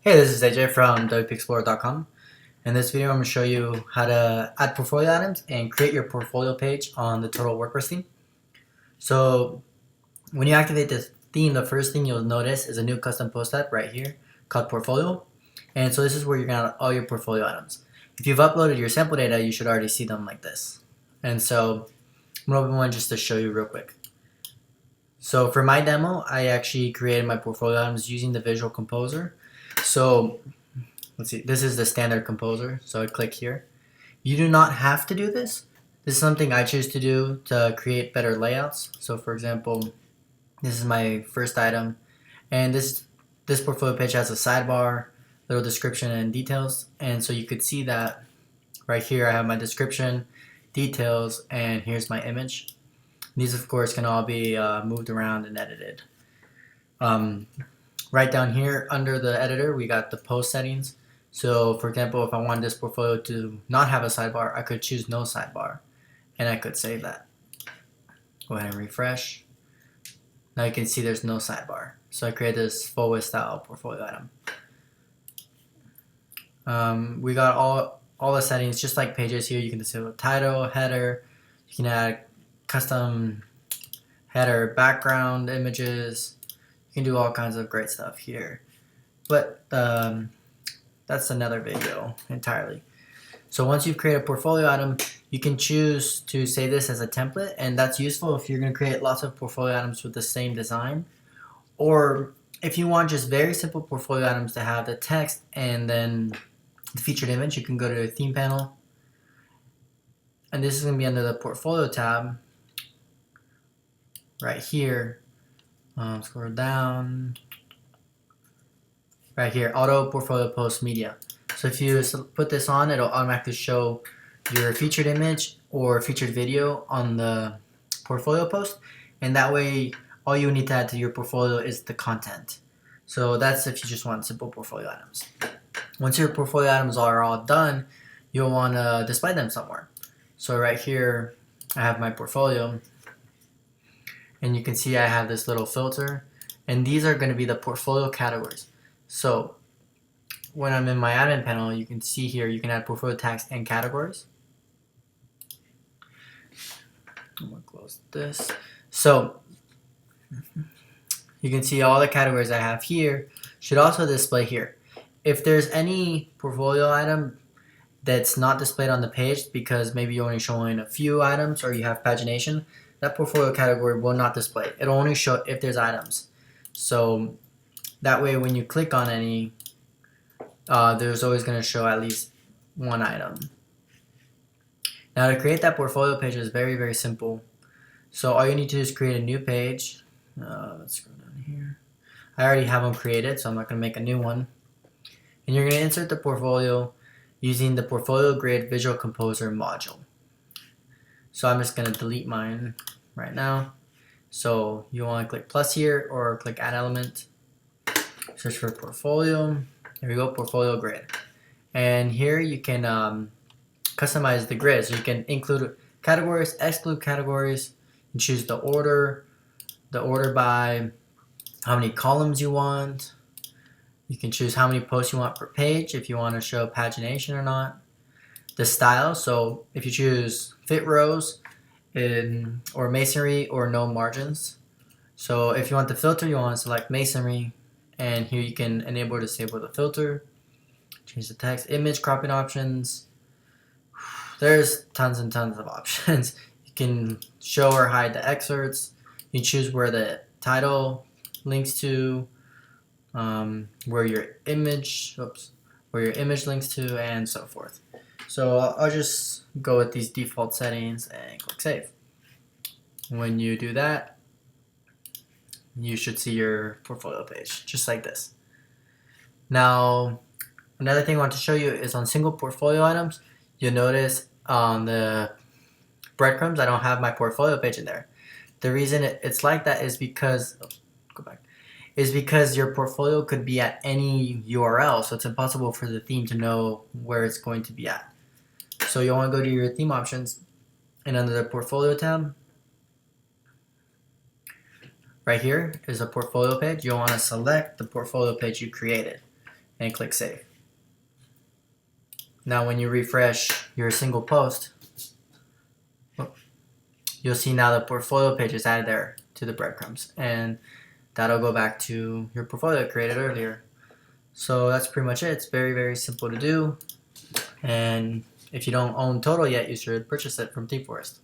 Hey, this is AJ from WPExplorer.com. In this video, I'm going to show you how to add portfolio items and create your portfolio page on the Total WordPress theme. So when you activate this theme, the first thing you'll notice is a new custom post type right here called portfolio. And so this is where you're going to add all your portfolio items. If you've uploaded your sample data, you should already see them like this. And so I'm going to open one just to show you real quick. So for my demo, I actually created my portfolio items using the Visual Composer. So let's see, this is the standard composer. So I click here. You do not have to do this. This is something I choose to do to create better layouts. So for example, this is my first item, and this portfolio page has a sidebar, little description and details. And so you could see that right here I have my description, details, and here's my image. These of course can all be moved around and edited. Right down here under the editor we got the post settings. So for example, if I wanted this portfolio to not have a sidebar, I could choose no sidebar and I could save that. Go ahead and refresh. Now you can see there's no sidebar. So I created this full width style portfolio item. We got all the settings just like pages here. You can disable title, header, you can add custom header, background images. You can do all kinds of great stuff here, but that's another video entirely. So once you've created a portfolio item, you can choose to save this as a template, and that's useful if you're going to create lots of portfolio items with the same design, or if you want just very simple portfolio items to have the text and then the featured image. You can go to the theme panel, and this is going to be under the portfolio tab right here. Scroll down right here, auto portfolio post media. So if you put this on, it'll automatically show your featured image or featured video on the portfolio post, and that way all you need to add to your portfolio is the content. So that's if you just want simple portfolio items. Once your portfolio items are all done, you'll want to display them somewhere. So right here I have my portfolio, and you can see I have this little filter, and these are going to be the portfolio categories. So when I'm in my admin panel, you can see here you can add portfolio tags and categories. I'm going to close this. So you can see all the categories I have here should also display here. If there's any portfolio item that's not displayed on the page because maybe you're only showing a few items or you have pagination, that portfolio category will not display. It'll only show if there's items. So that way when you click on any, there's always going to show at least one item. Now to create that portfolio page is very, very simple. So all you need to do is create a new page. Let's go down here. I already have one created, so I'm not going to make a new one. And you're going to insert the portfolio using the Portfolio Grid Visual Composer module. So I'm just going to delete mine right now. So you want to click plus here or click add element. Search for portfolio. There we go, portfolio grid. And here you can customize the grid. So you can include categories, exclude categories, and choose the order by how many columns you want. You can choose how many posts you want per page, if you want to show pagination or not. The style, so if you choose fit rows or masonry or no margins. So if you want the filter, you want to select masonry, and here you can enable or disable the filter. Change the text, image cropping options. There's tons and tons of options. You can show or hide the excerpts. You choose where the title links to, where your image links to, and so forth. So I'll just go with these default settings and click save. When you do that, you should see your portfolio page just like this. Now another thing I want to show you is on single portfolio items. You'll notice on the breadcrumbs I don't have my portfolio page in there. The reason it's like that is because your portfolio could be at any URL, so it's impossible for the theme to know where it's going to be at. So you'll want to go to your theme options, and under the portfolio tab, right here is a portfolio page. You'll want to select the portfolio page you created. and click save. Now when you refresh your single post, you'll see now the portfolio page is added there to the breadcrumbs, and that'll go back to your portfolio created earlier. So that's pretty much it. It's very, very simple to do, and if you don't own Total yet, you should purchase it from ThemeForest.